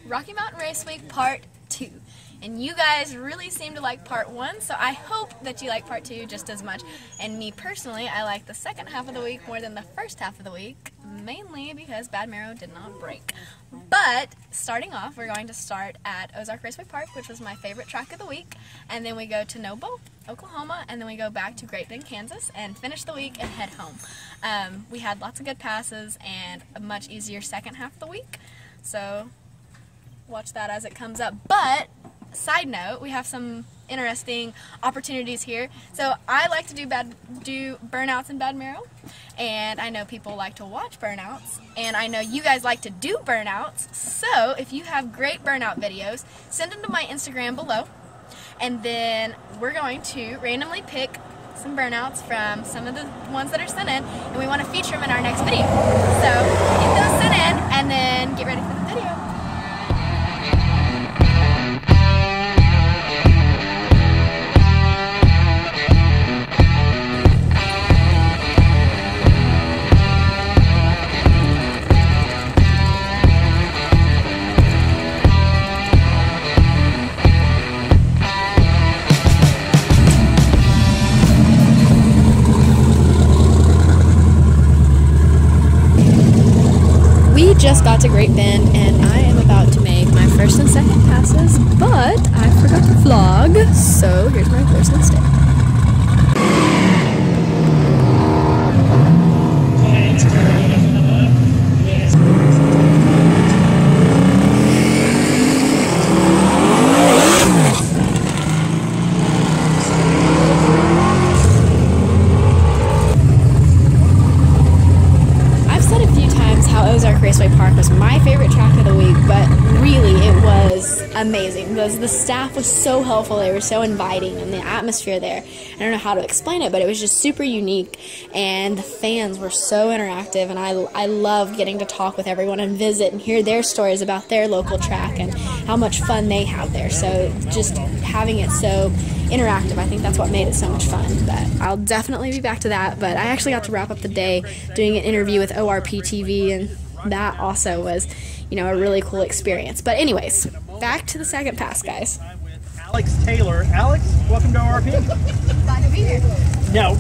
Rocky Mountain Race Week Part 2. And you guys really seem to like Part 1, so I hope that you like Part 2 just as much. And me personally, I like the second half of the week more than the first half of the week, mainly because Badmaro did not break. But starting off, we're going to start at Ozark Raceway Park, which was my favorite track of the week, and then we go to Noble, Oklahoma, and then we go back to Great Bend, Kansas, and finish the week and head home. We had lots of good passes and a much easier second half of the week, so watch that as it comes up. But side note, we have some interesting opportunities here. So I like to do burnouts in Badmaro, and I know people like to watch burnouts, and I know you guys like to do burnouts. So if you have great burnout videos, send them to my Instagram below, and then we're going to randomly pick some burnouts from some of the ones that are sent in, and we want to feature them in our next video. So get those sent in, and then get ready for the video. We just got to Great Bend, and I am about to make my first and second passes, but I forgot to vlog, so here's my first instead. Ozark Raceway Park was my favorite track of the week, but really it was amazing because the staff was so helpful. They were so inviting, and the atmosphere there, I don't know how to explain it, but it was just super unique, and the fans were so interactive, and I love getting to talk with everyone and visit and hear their stories about their local track and how much fun they have there. So just having it so interactive, I think that's what made it so much fun. But I'll definitely be back to that. But I actually got to wrap up the day doing an interview with ORP TV, and that also was, you know, a really cool experience. But anyways, back to the second pass, guys. I'm with Alex Taylor. Alex, welcome to ORP. Glad to be here. Now,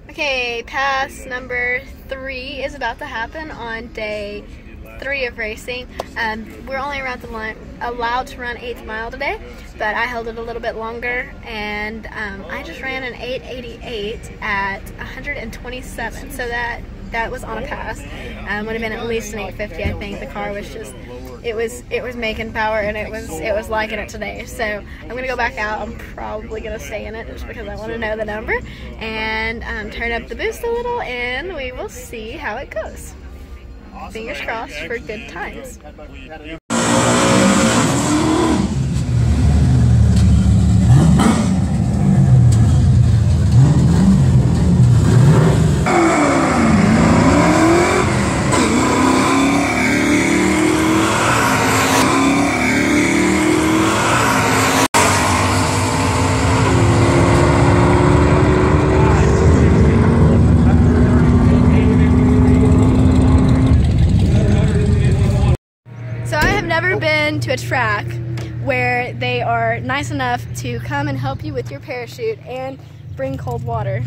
Okay, pass number 3 is about to happen on day 3 of racing. We're only allowed to run 8th mile today, but I held it a little bit longer, and I just ran an 8:88 at 127, so that was on a pass. Would have been at least an 8:50, I think. The car was just, it was making power, and it was liking it today. So I'm gonna go back out. I'm probably gonna stay in it just because I want to know the number, and turn up the boost a little, and we will see how it goes. Fingers crossed for good times. Never been to a track where they are nice enough to come and help you with your parachute and bring cold water.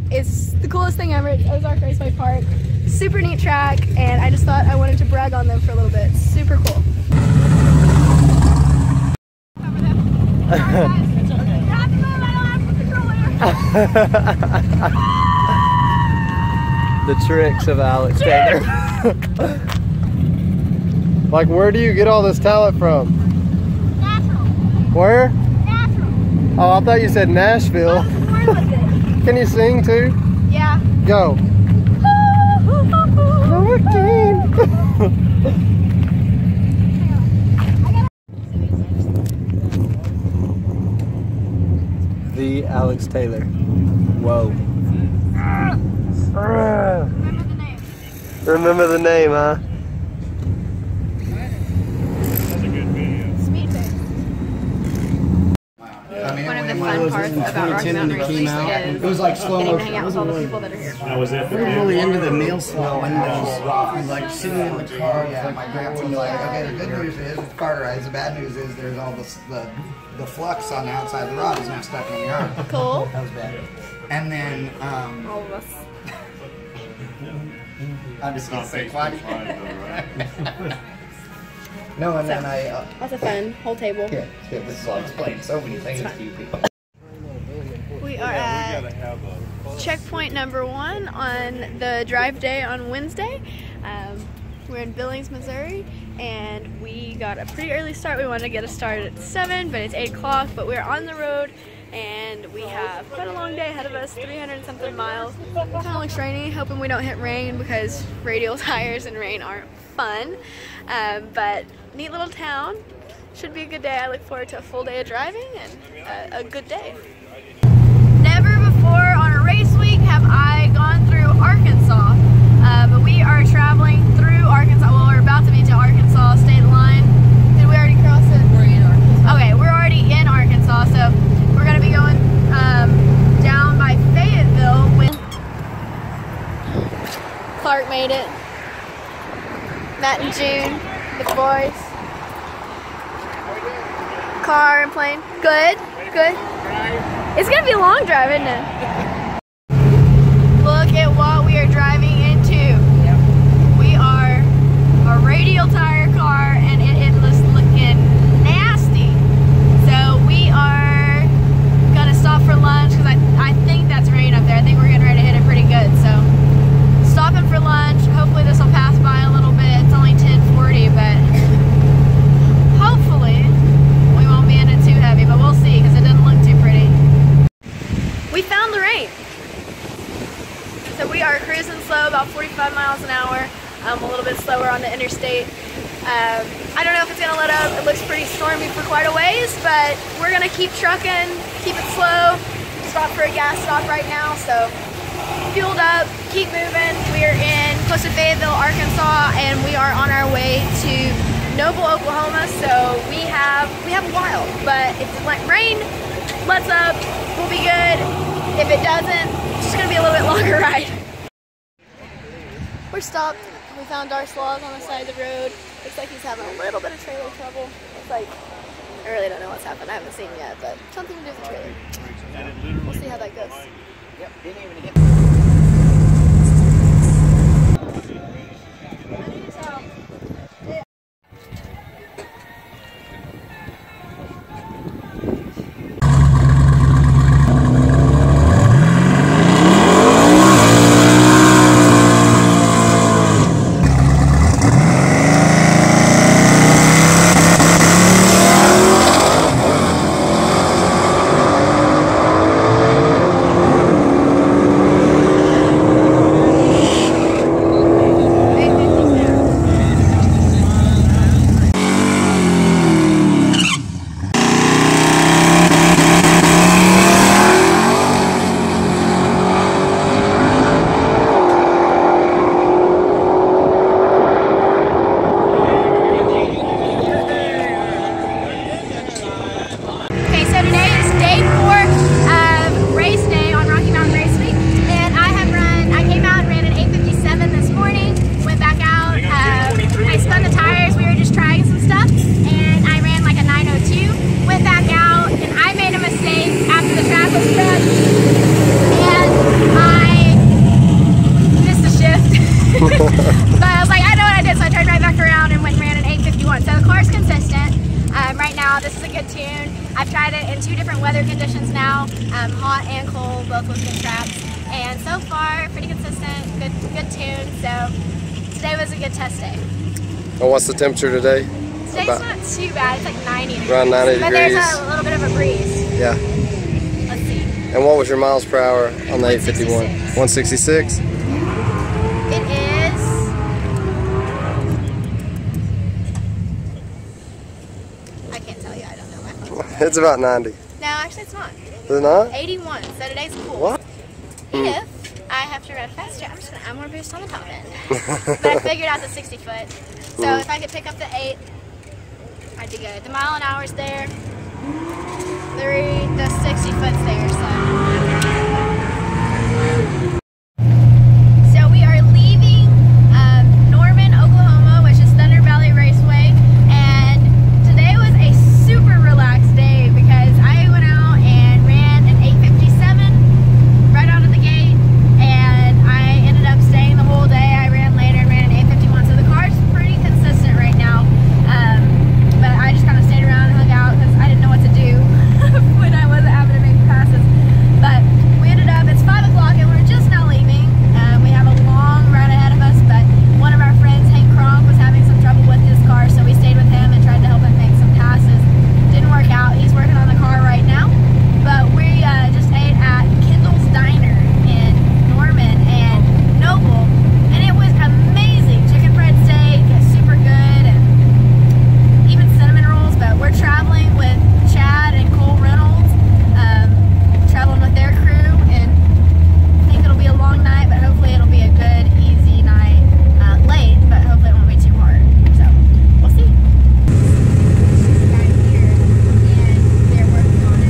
It's the coolest thing ever at Ozark Raceway Park. Super neat track, and I just thought I wanted to brag on them for a little bit. Super cool. The tricks of Alex Taylor. Like, where do you get all this talent from? Natural. Where? Natural. Oh, I thought you said Nashville. I was born with it. Can you sing too? Yeah. Go. The Alex Taylor. Whoa. Remember the name. Remember the name, huh? fun part about Rocky Mountain Race Week is It was like slow getting to motion. hang out with all the people that are here. That was it. We were really into the meal slot windows. And like sitting in the car. Yeah, my grandpa was like, okay, the good news is it's carterized. The bad news is there's all the flux on the outside of the rod is now stuck in your arm. Cool. That was bad. And then, All of us. I'm just gonna say quad. No, and then I. Lots of fun. Whole table. Yeah, this is all explained so many things to you people. We are at checkpoint number 1 on the drive day on Wednesday. We're in Billings, Missouri, and we got a pretty early start. We wanted to get a start at 7, but it's 8 o'clock, but we're on the road, and we have quite a long day ahead of us, 300 and something miles. Kind of looks rainy, hoping we don't hit rain because radial tires and rain aren't fun, but neat little town. Should be a good day. I look forward to a full day of driving and a good day. Never before on a race week have I gone through Arkansas, but we are traveling through Arkansas. Well, we're about to be to Arkansas state line. Did we already cross it? We're in Arkansas. Okay, we're already in Arkansas, so we're going to be going down by Fayetteville. Clark made it. Matt and June, the boys. Car and plane. Good, good. It's gonna be a long drive, isn't it? Look at what we are driving into. We are a radial tire car, and it is looking nasty. So we are gonna stop for lunch because I think that's rain up there. I think we're getting ready to hit it pretty good. So stopping for lunch. Hopefully this will pass by a little bit. It's only 10:40, but hopefully we won't be in it too heavy. But we'll see because it doesn't look too pretty. We found the rain. So we are cruising slow, about 45 miles an hour. A little bit slower on the interstate. I don't know if it's gonna let up. It looks pretty stormy for quite a ways, but we're gonna keep trucking, keep it slow. Stop for a gas stop right now, so fueled up, keep moving. We are in close to Fayetteville, Arkansas, and we are on our way to Noble, Oklahoma. So we have a while, but if the rain lets up, we'll be good. If it doesn't, it's just gonna be a little bit longer ride. We're stopped. We found Darslaws on the side of the road. Looks like he's having a little bit of trailer trouble. It's like, I really don't know what's happened. I haven't seen it yet, but something to do with the trailer. We'll see how that goes. Yep, didn't even hit. But I was like, I know what I did, so I turned right back around and went and ran an 8:51. So the car's consistent. Right now, this is a good tune. I've tried it in 2 different weather conditions now, hot and cold, both with good traps. And so far, pretty consistent, good tune. So today was a good test day. And what's the temperature today? Today's not too bad. It's like 90 degrees. Around 90 but degrees. There's a little bit of a breeze. Yeah. Let's see. And what was your miles per hour on the 851? 166? It is... I can't tell you. I don't know my phone. It's about 90. No, actually it's not. Is it not? 81. So today's cool. What? If I have to run faster, I'm just going to add more boost on the top end. But I figured out the 60 foot. So if I could pick up the 8, I'd be good. The mile an hour's there. the 60-foot stairs. So we are leaving Norman, Oklahoma, which is Thunder Valley Raceway, and today was a super relaxed day because I went out and ran an 8:57 right out of the gate, and I ended up staying the whole day. I ran later and ran an 8:51, so the car's pretty consistent right now, but I just kind of stayed around and hung out because I didn't know what to do when I wasn't having to make passes. But we ended up, it's 5 o'clock and we're just now leaving. We have a long run ahead of us, but one of our friends, Hank Kronk, was having some trouble with his car, so we stayed with him and tried to help him make some passes. Didn't work out. He's working on the car right now, but we just ate at Kendall's Diner in Norman and Noble, and it was amazing. Chicken fried steak, super good, and even cinnamon rolls. But we're traveling with Chad and Cole Reynolds, traveling with their crew, and I think it'll be a long night, but hopefully it'll be a good, easy night. Late, but hopefully it won't be too hard. So we'll see. Right here, and they're working on it.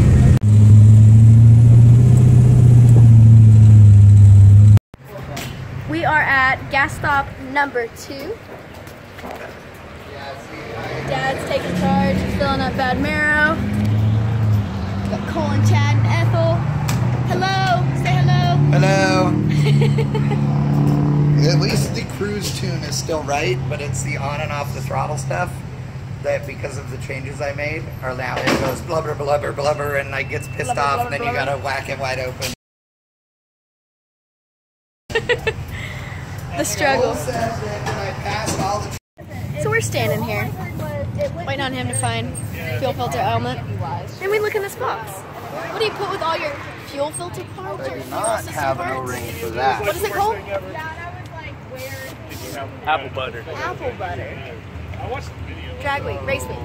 We are at gas stop number 2. Dad's taking charge, filling up Badmaro. Got Cole and Chad and Ethel. Hello, say hello. Hello. At least the cruise tune is still right, but it's the on and off the throttle stuff that, because of the changes I made, are now it goes blubber, blubber, blubber, and like gets pissed Blubber, off, blubber, and then you blubber. gotta whack it wide open. The struggle. Says that when I passed all the So we're standing here, waiting on him to find fuel filter element. And we look in this box. What do you put with all your fuel filter parts? Or fuel system parts? for that. What is it called? Apple butter. Apple butter. Drag week, race week.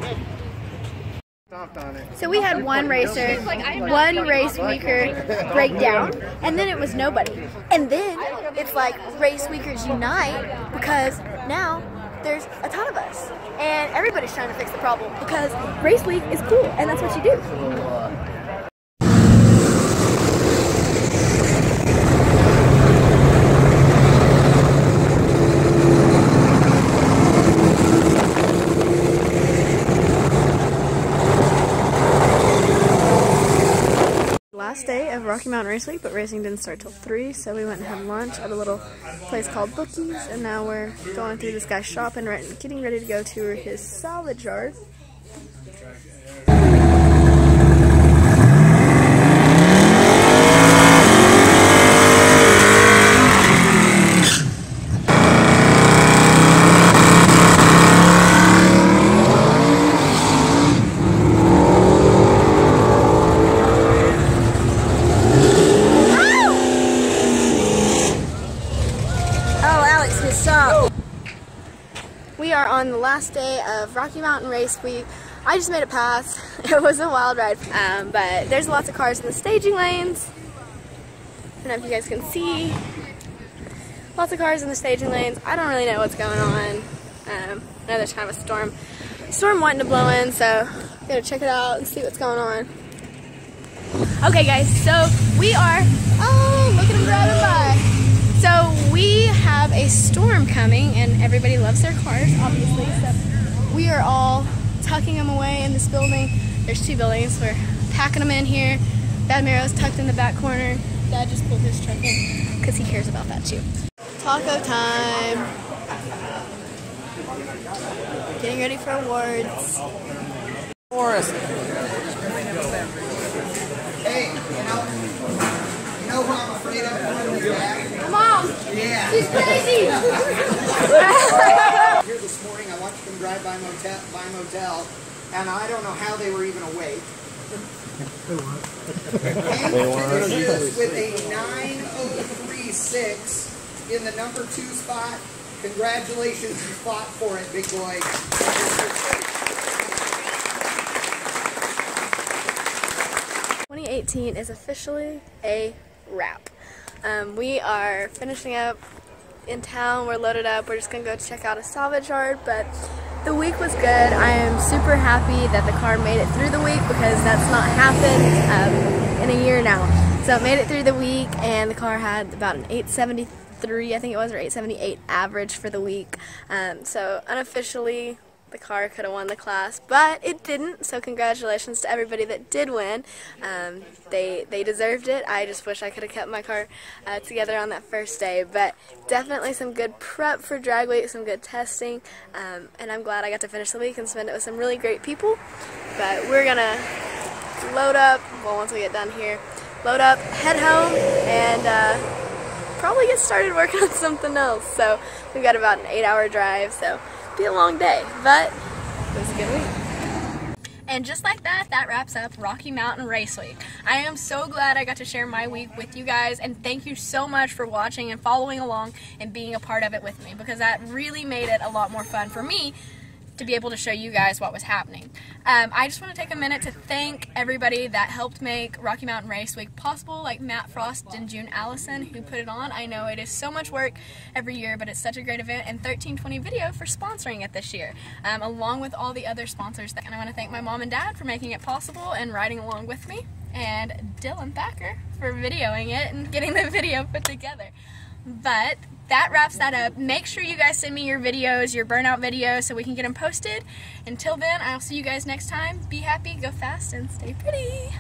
So we had one racer, one race weeker break down, and then it was nobody. And then it's like race weekers unite because now there's a ton of us. And everybody's trying to fix the problem because race week is cool and that's what you do. Last day of Rocky Mountain Race Week, but racing didn't start till 3, so we went and had lunch at a little place called Bookies, and now we're going through this guy's shop and getting ready to go to his salvage yard. We are on the last day of Rocky Mountain Race Week. I just made it past. It was a wild ride, but there's lots of cars in the staging lanes. I don't know if you guys can see. Lots of cars in the staging lanes. I don't really know what's going on. I know there's kind of a storm wanting to blow in, so I'm gonna check it out and see what's going on. Okay guys, so we are, oh, look at them driving by. So we have a storm coming and everybody loves their cars, obviously, so we are all tucking them away in this building. There's 2 buildings. We're packing them in here. Badmaro's tucked in the back corner. Dad just pulled his truck in because he cares about that too. Taco time. Getting ready for awards. Forest. Hey, you know who I'm afraid of? Come on! Yeah. She's crazy! Here this morning, I watched them drive by motel, and I don't know how they were even awake. With a 9:03.6 in the number 2 spot. Congratulations, you fought for it, big boy. 2018 is officially a wrap. We are finishing up in town. We're loaded up. We're just gonna go check out a salvage yard, but the week was good. I am super happy that the car made it through the week because that's not happened in a year now. So it made it through the week, and the car had about an 873, I think it was, or 878 average for the week. So unofficially, the car could have won the class, but it didn't, so congratulations to everybody that did win. They deserved it. I just wish I could have kept my car together on that first day, but definitely some good prep for drag week, some good testing, and I'm glad I got to finish the week and spend it with some really great people. But we're gonna load up, well, once we get done here, load up, head home, and probably get started working on something else. So we've got about an 8-hour drive, so be a long day, but it was a good week. And just like that, that wraps up Rocky Mountain Race Week. I am so glad I got to share my week with you guys, and thank you so much for watching and following along and being a part of it with me, because that really made it a lot more fun for me to be able to show you guys what was happening. I just want to take a minute to thank everybody that helped make Rocky Mountain Race Week possible, like Matt Frost and June Allison, who put it on. I know it is so much work every year, but it's such a great event, and 1320 Video for sponsoring it this year, along with all the other sponsors. And I want to thank my mom and dad for making it possible and riding along with me, and Dylan Thacker for videoing it and getting the video put together. But that wraps that up. Make sure you guys send me your videos, your burnout videos, so we can get them posted. Until then, I'll see you guys next time. Be happy, go fast, and stay pretty.